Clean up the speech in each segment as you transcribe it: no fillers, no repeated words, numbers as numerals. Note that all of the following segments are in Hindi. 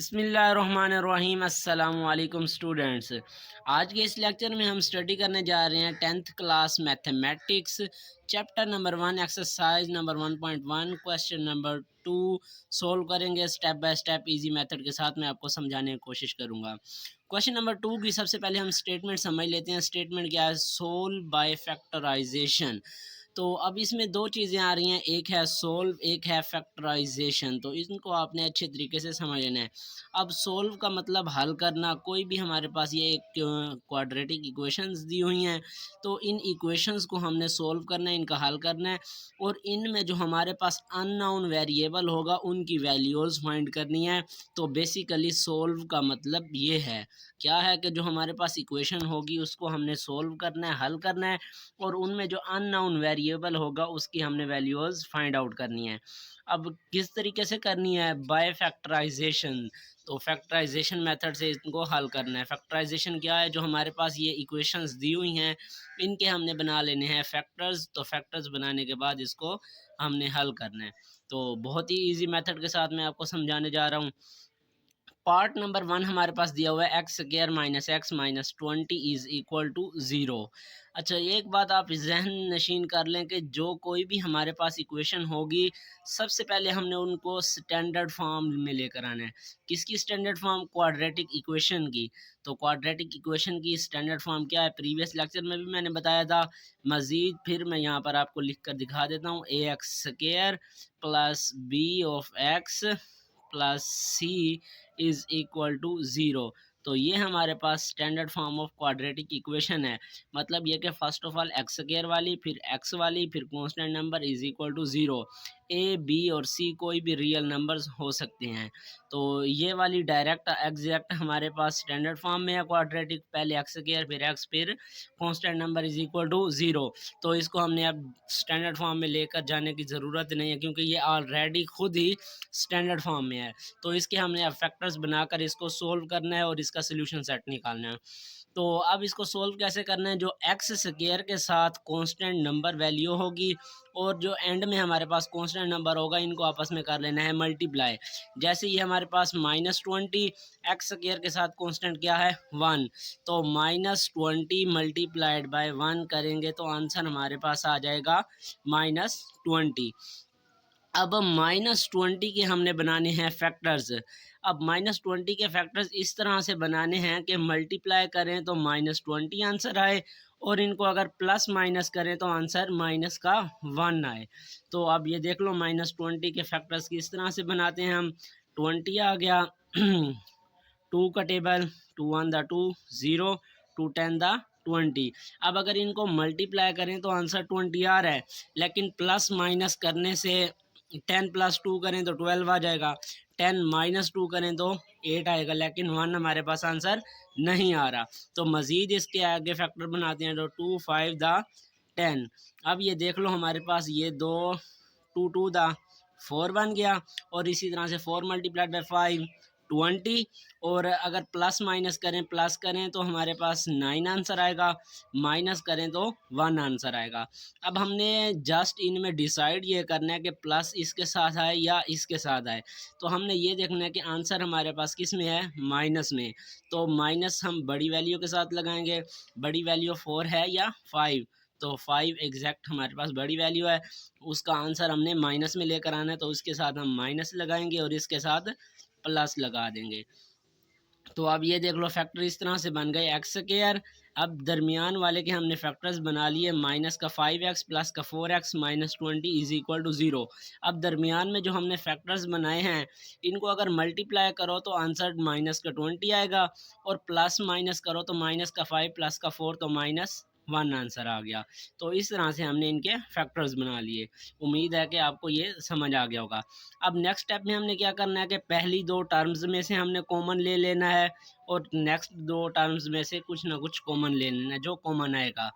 बिस्मिल्लाहिर्रहमानिर्रहीम। अस्सलामु अलैकुम स्टूडेंट्स। आज के इस लेक्चर में हम स्टडी करने जा रहे हैं 10th class mathematics chapter number 1 exercise number 1.1 question number 2 solve करेंगे step by step easy method के साथ। मैं आपको समझाने की कोशिश करूंगा। क्वेश्चन नंबर 2 की सबसे पहले हम स्टेटमेंट समझ लेते हैं। स्टेटमेंट क्या है? Solve by factorisation. तो अब इसमें दो चीज़ें आ रही हैं, एक है सोल्व, एक है फैक्टराइजेशन। तो इनको आपने अच्छे तरीके से समझ लेना है। अब सोल्व का मतलब हल करना। कोई भी हमारे पास ये एक क्वाड्रेटिक इक्वेशंस दी हुई हैं, तो इन इक्वेशंस को हमने सोल्व करना है, इनका हल करना है। और इनमें जो हमारे पास अननोन वेरिएबल होगा उनकी वैल्यूज़ फाइंड करनी है। तो बेसिकली सोल्व का मतलब ये है, क्या है कि जो हमारे पास इक्वेशन होगी उसको हमने सोल्व करना है, हल करना है, और उनमें जो अननोन वेरिएबल होगा उसकी हमने वैल्यूज़ फाइंड आउट करनी है। अब किस तरीके से करनी है? By factorisation. तो फैक्टराइजेशन मेथड से इनको हल करना है। फैक्टराइजेशन क्या है? जो हमारे पास ये इक्वेशंस दी हुई हैं इनके हमने बना लेने हैं फैक्टर्स। तो फैक्टर्स बनाने के बाद इसको हमने हल करना है। तो बहुत ही ईजी मेथड के साथ मैं आपको समझाने जा रहा हूँ। पार्ट नंबर 1 हमारे पास दिया हुआ है x square minus x minus 20 is equal to 0। अच्छा, एक बात आप जहन नशीन कर लें कि जो कोई भी हमारे पास इक्वेशन होगी सबसे पहले हमने उनको स्टैंडर्ड फॉर्म में लेकर आना है। किसकी स्टैंडर्ड फॉर्म? क्वाड्रेटिक इक्वेशन की। तो क्वाड्रेटिक इक्वेशन की स्टैंडर्ड फॉर्म क्या है? प्रीवियस लेक्चर में भी मैंने बताया था। मज़ीद फिर मैं यहाँ पर आपको लिख कर दिखा देता हूँ। A X square plus B of X plus C is equal to 0। तो ये हमारे पास standard form of quadratic equation है। मतलब ये कि first of all X square वाली, फिर एक्स वाली, फिर constant number is equal to 0। A B और सी कोई भी रियल नंबर्स हो सकते हैं। तो ये वाली डायरेक्ट एग्जैक्ट हमारे पास स्टैंडर्ड फॉर्म में है क्वाड्रेटिक। पहले एक्स स्क्वायर फिर एक्स फिर constant number is equal to 0। तो इसको हमने अब स्टैंडर्ड फॉर्म में लेकर जाने की ज़रूरत नहीं है क्योंकि ये ऑलरेडी खुद ही स्टैंडर्ड फॉर्म में है। तो इसके हमने अब फैक्टर्स बनाकर इसको सोल्व करना है और इसका सोल्यूशन सेट निकालना है। तो अब इसको सोल्व कैसे करना है? जो एक्स स्क्वायर के साथ कांस्टेंट नंबर वैल्यू होगी और जो एंड में हमारे पास कांस्टेंट नंबर होगा इनको आपस में कर लेना है मल्टीप्लाई। जैसे ये हमारे पास -20 एक्स स्क्वायर के साथ कांस्टेंट क्या है? 1। तो -20 मल्टीप्लाइड बाय 1 करेंगे तो आंसर हमारे पास आ जाएगा -20। अब -20 के हमने बनाने हैं फैक्टर्स। अब -20 के फैक्टर्स इस तरह से बनाने हैं कि मल्टीप्लाई करें तो -20 आंसर आए, और इनको अगर प्लस माइनस करें तो आंसर माइनस का 1 आए। तो अब ये देख लो -20 के फैक्टर्स किस तरह से बनाते हैं हम। 20 आ गया 2 का टेबल, 2 1 द 2 0, 2 10 द 20। अब अगर इनको मल्टीप्लाई करें तो आंसर 20 आ रहा है, लेकिन प्लस माइनस करने से 10 + 2 करें तो 12 आ जाएगा, 10 - 2 करें तो 8 आएगा, लेकिन 1 हमारे पास आंसर नहीं आ रहा। तो मज़ीद इसके आगे फैक्टर बनाते हैं तो 2 5 द 10। अब ये देख लो हमारे पास ये 2 2 2 द 4 बन गया, और इसी तरह से 4 × 5 20। और अगर प्लस माइनस करें, प्लस करें तो हमारे पास 9 आंसर आएगा, माइनस करें तो 1 आंसर आएगा। अब हमने जस्ट इनमें डिसाइड ये करना है कि प्लस इसके साथ आए या इसके साथ आए। तो हमने ये देखना है कि आंसर हमारे पास किस में है? माइनस में। तो माइनस हम बड़ी वैल्यू के साथ लगाएंगे। बड़ी वैल्यू 4 है या 5? तो 5 एग्जैक्ट हमारे पास बड़ी वैल्यू है, उसका आंसर हमने माइनस में लेकर आना है, तो उसके साथ हम माइनस लगाएंगे और इसके साथ प्लस लगा देंगे। तो अब ये देख लो फैक्टर इस तरह से बन गए एक्स स्क्वायर। अब दरमियान वाले के हमने फैक्टर्स बना लिए, माइनस का 5x प्लस का 4x -20 इज इक्वल टू 0। अब दरमियान में जो हमने फैक्टर्स बनाए हैं इनको अगर मल्टीप्लाई करो तो आंसर -20 आएगा, और प्लस माइनस करो तो -5 प्लस का 4 तो -1 आंसर आ गया। तो इस तरह से हमने इनके फैक्टर्स बना लिए। उम्मीद है कि आपको ये समझ आ गया होगा। अब नेक्स्ट स्टेप में हमने क्या करना है कि पहली 2 टर्म्स में से हमने कॉमन ले लेना है, और नेक्स्ट 2 टर्म्स में से कुछ ना कुछ कॉमन ले लेना है, जो कॉमन आएगा।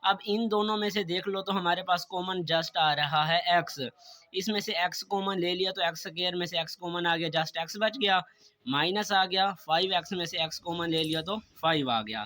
अब इन दोनों में से देख लो तो हमारे पास कॉमन जस्ट आ रहा है x। इसमें से x कॉमन ले लिया तो एक्स स्क्वायर में से x कॉमन आ गया, जस्ट x बच गया। माइनस आ गया 5x में से x कॉमन ले लिया तो 5 आ गया।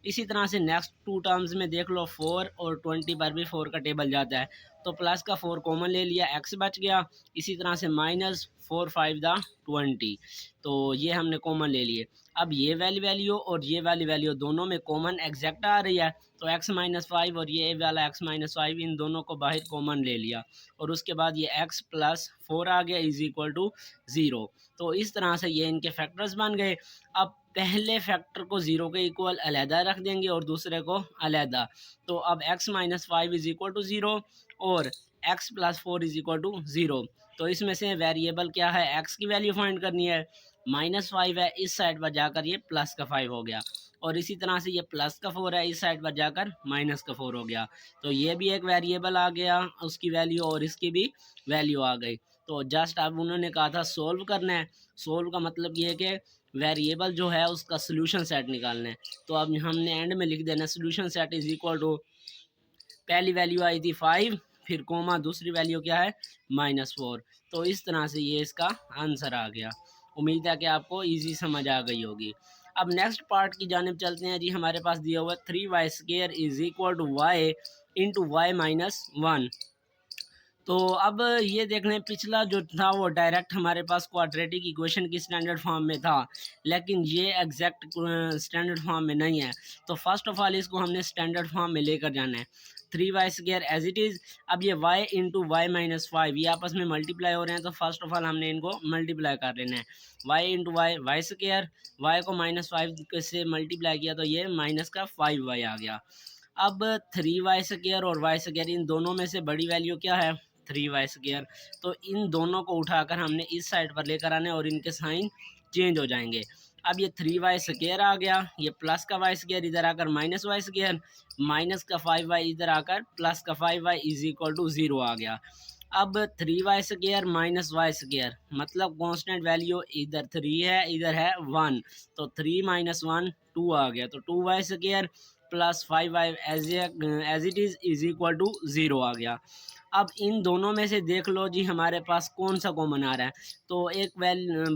इसी तरह से नेक्स्ट 2 टर्म्स में देख लो 4 और 20 पर भी 4 का टेबल जाता है। तो प्लस का 4 कॉमन ले लिया, x बच गया। इसी तरह से -4 5 द 20, तो ये हमने कॉमन ले लिए। अब ये वाली वैल्यू और ये वाली वैल्यू दोनों में कॉमन एग्जैक्ट आ रही है, तो x माइनस 5 और ये वाला x माइनस 5 इन दोनों को बाहर कॉमन ले लिया, और उसके बाद ये x प्लस 4 आ गया इज इक्वल टू 0। तो इस तरह से ये इनके फैक्टर्स बन गए। अब पहले फैक्टर को 0 के इक्वल अलहदा रख देंगे और दूसरे को अलहदा। तो अब x minus 5 is equal to 0 और x plus 4 is equal to 0। तो इसमें से वेरिएबल क्या है, x की वैल्यू फाइंड करनी है। -5 है, इस साइड पर जाकर ये प्लस का 5 हो गया, और इसी तरह से ये प्लस का 4 है, इस साइड पर जाकर माइनस का 4 हो गया। तो ये भी एक वेरिएबल आ गया उसकी वैल्यू, और इसकी भी वैल्यू आ गई। तो जस्ट अब उन्होंने कहा था सोल्व करना है। सोल्व का मतलब ये है कि वेरिएबल जो है उसका सोल्यूशन सेट निकालना है। तो अब हमने एंड में लिख देना solution set is equal to, पहली वैल्यू आई थी 5, फिर कोमा दूसरी वैल्यू क्या है -4। तो इस तरह से ये इसका आंसर आ गया। उम्मीद है कि आपको इजी समझ आ गई होगी। अब नेक्स्ट पार्ट की जानिब चलते हैं जी। हमारे पास दिया हुआ 3y² is equal to y into y minus 1। तो अब ये देख लें, पिछला जो था वो डायरेक्ट हमारे पास क्वाड्रेटिक इक्वेशन की स्टैंडर्ड फॉर्म में था, लेकिन ये एग्जैक्ट स्टैंडर्ड फॉर्म में नहीं है। तो फर्स्ट ऑफ ऑल इसको हमने स्टैंडर्ड फॉर्म में लेकर जाना है। 3y² as it is. अब ये y इंटू वाई माइनस 5 ये आपस में मल्टीप्लाई हो रहे हैं, तो फर्स्ट ऑफ ऑल हमने इनको मल्टीप्लाई कर लेना है। y into Y y², y को -5 से मल्टीप्लाई किया तो ये माइनस का 5y आ गया। अब 3y² और y² इन दोनों में से बड़ी वैल्यू क्या है, 3y²। तो इन दोनों को उठाकर हमने इस साइड पर लेकर आने और इनके साइन चेंज हो जाएंगे। अब ये 3y² आ गया, ये प्लस का y² इधर आकर -y², माइनस का 5y इधर आकर प्लस का 5y इज इक्वल टू 0 आ गया। अब 3y² माइनस y² मतलब कांस्टेंट वैल्यू इधर 3 है, इधर है 1, तो 3 माइनस 1 2 आ गया। तो 2y² plus 5y as it is equal to 0 आ गया। अब इन दोनों में से देख लो जी हमारे पास कौन सा कॉमन आ रहा है। तो एक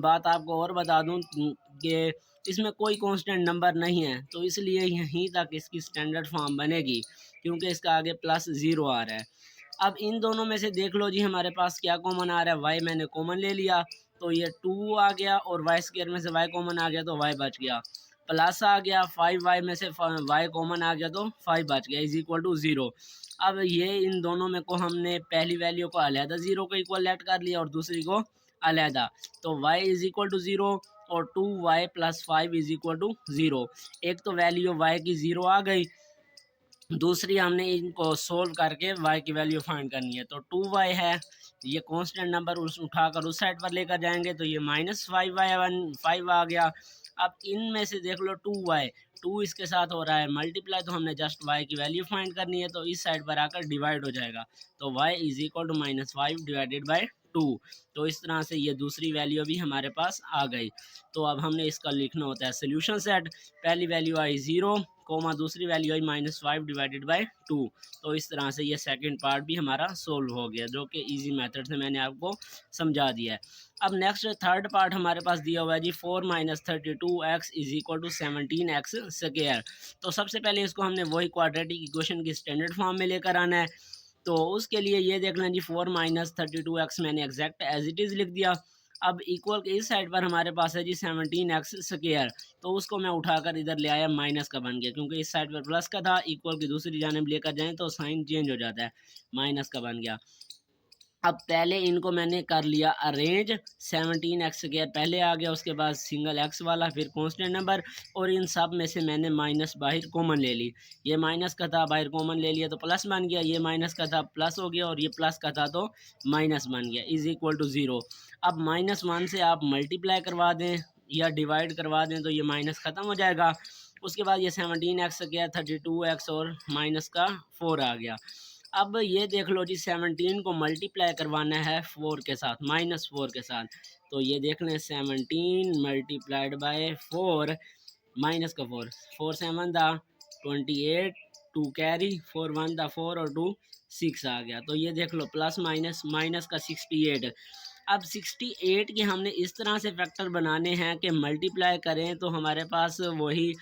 बात आपको और बता दूं कि इसमें कोई कांस्टेंट नंबर नहीं है, तो इसलिए यहीं तक इसकी स्टैंडर्ड फॉर्म बनेगी, क्योंकि इसका आगे +0 आ रहा है। अब इन दोनों में से देख लो जी हमारे पास क्या कॉमन आ रहा है, y मैंने कॉमन ले लिया, तो ये 2 आ गया, और y² में से y कॉमन आ गया तो y बच गया। प्लस आ गया 5y में से y कॉमन आ गया तो 5 बच गया इज इक्वल टू 0। अब ये इन दोनों में को हमने पहली वैल्यू को अलहदा 0 के इक्वल लेट कर लिया और दूसरी को अलहदा, तो y इज इक्वल टू 0 और 2y plus 5 is equal to 0। एक तो वैल्यू y की 0 आ गई, दूसरी हमने इनको सोल्व करके y की वैल्यू फाइंड करनी है। तो 2y है, ये कांस्टेंट नंबर उठाकर उस साइड पर लेकर जाएंगे, तो ये -5y 5 आ गया। अब इनमें से देख लो 2y, 2 इसके साथ हो रहा है मल्टीप्लाई, तो हमने जस्ट y की वैल्यू फाइंड करनी है, तो इस साइड पर आकर डिवाइड हो जाएगा, तो y is equal to -5 divided by 2। तो इस तरह से ये दूसरी वैल्यू भी हमारे पास आ गई। तो अब हमने इसका लिखना होता है सोल्यूशन सेट। पहली वैल्यू आई 0, कोमा दूसरी वैल्यू आई -5 डिवाइडेड बाई 2। तो इस तरह से ये सेकंड पार्ट भी हमारा सोल्व हो गया, जो कि इजी मेथड से मैंने आपको समझा दिया है। अब नेक्स्ट थर्ड पार्ट हमारे पास दिया हुआ है जी 4 - 32x is equal to 17x²। तो सबसे पहले इसको हमने वही क्वाड्रेटिक इक्वेशन की स्टैंडर्ड फॉर्म में लेकर आना है। तो उसके लिए ये देख लें जी 4 - 32x मैंने एग्जैक्ट एज इट इज़ लिख दिया। अब इक्वल के इस साइड पर हमारे पास है जी 17x², तो उसको मैं उठाकर इधर ले आया, माइनस का बन गया, क्योंकि इस साइड पर प्लस का था, इक्वल की दूसरी जानिब लेकर जाएं तो साइन चेंज हो जाता है, माइनस का बन गया। अब पहले इनको मैंने कर लिया अरेंज, 17x² पहले आ गया, उसके बाद सिंगल x वाला, फिर कांस्टेंट नंबर, और इन सब में से मैंने माइनस बाहर कॉमन ले ली। ये माइनस का था, बाहर कॉमन ले लिया तो प्लस बन गया, ये माइनस का था प्लस हो गया, और ये प्लस का था तो माइनस बन गया इज इक्वल टू 0। अब -1 से आप मल्टीप्लाई करवा दें या डिवाइड करवा दें तो ये माइनस ख़त्म हो जाएगा। उसके बाद ये 17x² 32x और माइनस का 4 आ गया। अब ये देख लो जी 17 को मल्टीप्लाई करवाना है 4 के साथ, -4 के साथ, तो ये देख लें 17 मल्टीप्लाइड बाय 4 माइनस का 4, 4 7 दा 28, 2 कैरी, 4 1 दा 4 और 2 6 आ गया। तो ये देख लो प्लस माइनस, माइनस का 68। अब 68 के हमने इस तरह से फैक्टर बनाने हैं कि मल्टीप्लाई करें तो हमारे पास वही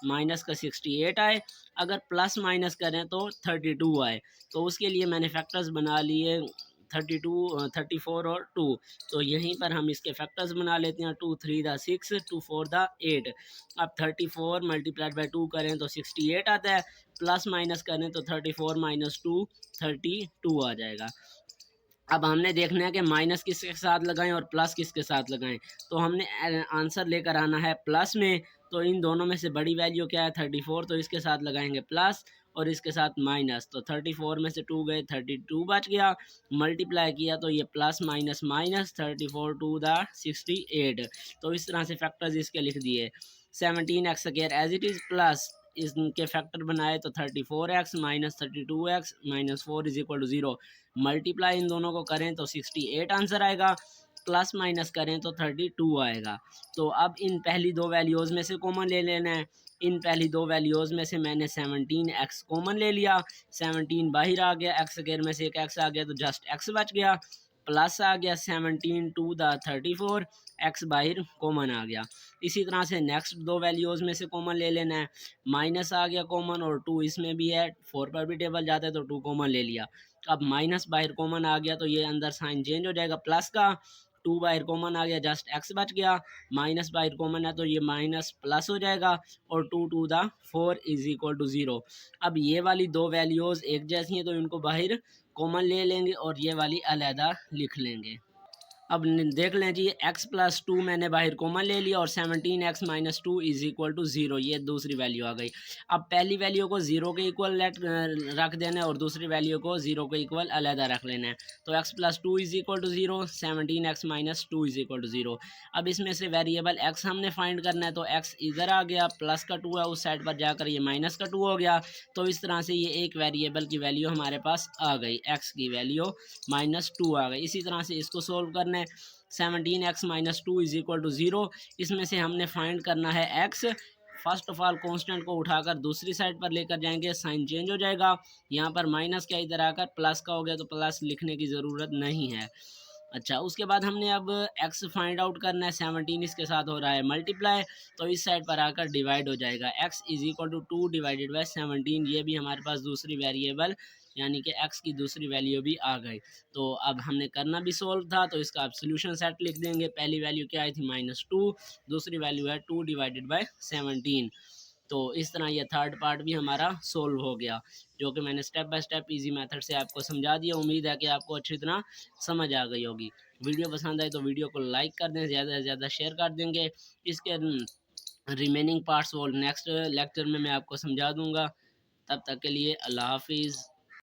माइनस का 68 आए, अगर प्लस माइनस करें तो 32 आए। तो उसके लिए मैंने फैक्टर्स बना लिए 34 और 2। तो यहीं पर हम इसके फैक्टर्स बना लेते हैं, 2 3 द 6, 2 4 द 8। अब 34 मल्टीप्लाइड बाई 2 करें तो 68 आता है, प्लस माइनस करें तो 34 माइनस 2 32 आ जाएगा। अब हमने देखना है कि माइनस किसके साथ लगाएं और प्लस किसके साथ लगाएं। तो हमने आंसर लेकर आना है प्लस में। तो इन दोनों में से बड़ी वैल्यू क्या है 34, तो इसके साथ लगाएंगे प्लस और इसके साथ माइनस। तो 34 में से 2 गए, 32 बच गया। मल्टीप्लाई किया तो ये plus minus minus, 34 to the 68। तो इस तरह से फैक्टर्स इसके लिख दिए। 17x square as it is plus इनके फैक्टर बनाए तो 34x minus 32x minus 4 is equal to 0। Multiply इन दोनों को करें तो 68 आंसर आएगा, प्लस माइनस करें तो 32 आएगा। तो अब इन पहली दो वैल्यूज़ में से कॉमन ले लेना है। इन पहली दो वैल्यूज़ में से मैंने 17x कॉमन ले लिया, 17 बाहर आ गया, एक्स स्क्वायर में से एक एक्स आ गया तो जस्ट एक्स बच गया, प्लस आ गया 17 टू द 34, एक्स बाहर कॉमन आ गया। इसी तरह से नेक्स्ट दो वैल्यूज़ में से कॉमन ले लेना है, माइनस आ गया कॉमन और 2 इसमें भी है, 4 पर भी टेबल जाता है तो 2 कॉमन ले लिया। अब माइनस बाहर कॉमन आ गया तो ये अंदर साइन चेंज हो जाएगा प्लस का, 2 बाहर कॉमन आ गया जस्ट एक्स बच गया, माइनस बाहर कॉमन है तो ये माइनस प्लस हो जाएगा और 2 to the 4 is equal to 0। अब ये वाली दो वैल्यूज़ एक जैसी हैं तो इनको बाहर कॉमन ले लेंगे और ये वाली अलहदा लिख लेंगे। अब देख लें जी, x प्लस 2 मैंने बाहर कॉमन ले लिया और 17x minus 2 is equal to 0, ये दूसरी वैल्यू आ गई। अब पहली वैल्यू को 0 के इक्वल रख देना है और दूसरी वैल्यू को 0 के इक्वल अलहदा रख लेना है। तो x plus 2 is equal to 0, 17x minus 2 is equal to 0। अब इसमें से वेरिएबल x हमने फाइंड करना है, तो x इधर आ गया, प्लस का 2 है उस साइड पर जाकर ये माइनस का 2 हो गया। तो इस तरह से ये एक वेरिएबल की वैल्यू हमारे पास आ गई, x की वैल्यू माइनस 2 आ गई। इसी तरह से इसको सोल्व करना है। 17x minus 2 is equal to 0। इसमें से हमने फाइंड करना है x। First of all constant को उठाकर दूसरी साइड पर लेकर जाएंगे, साइन चेंज हो जाएगा, यहाँ पर माइनस का इधर आकर प्लस का हो गया तो प्लस लिखने की ज़रूरत नहीं है। अच्छा, उसके बाद हमने अब x फाइंड आउट करना है, 17 इसके साथ हो रहा है मल्टीप्लाई, तो इस साइड पर आकर डिवाइड हो जाएगा, x is equal to 2 divided by 17। ये भी हमारे पास दूसरी वेरिएबल यानी कि x की दूसरी वैल्यू भी आ गई। तो अब हमने करना भी सोल्व था तो इसका अब सोल्यूशन सेट लिख देंगे। पहली वैल्यू क्या आई थी -2, दूसरी वैल्यू है 2 डिवाइडेड बाई 17। तो इस तरह ये थर्ड पार्ट भी हमारा सोल्व हो गया, जो कि मैंने step by step easy method से आपको समझा दिया। उम्मीद है कि आपको अच्छी तरह समझ आ गई होगी। वीडियो पसंद आए तो वीडियो को लाइक कर दें, ज़्यादा से ज़्यादा शेयर कर देंगे। इसके रिमेनिंग पार्ट्स वो नेक्स्ट लेक्चर में मैं आपको समझा दूँगा। तब तक के लिए अल्लाह हाफिज़।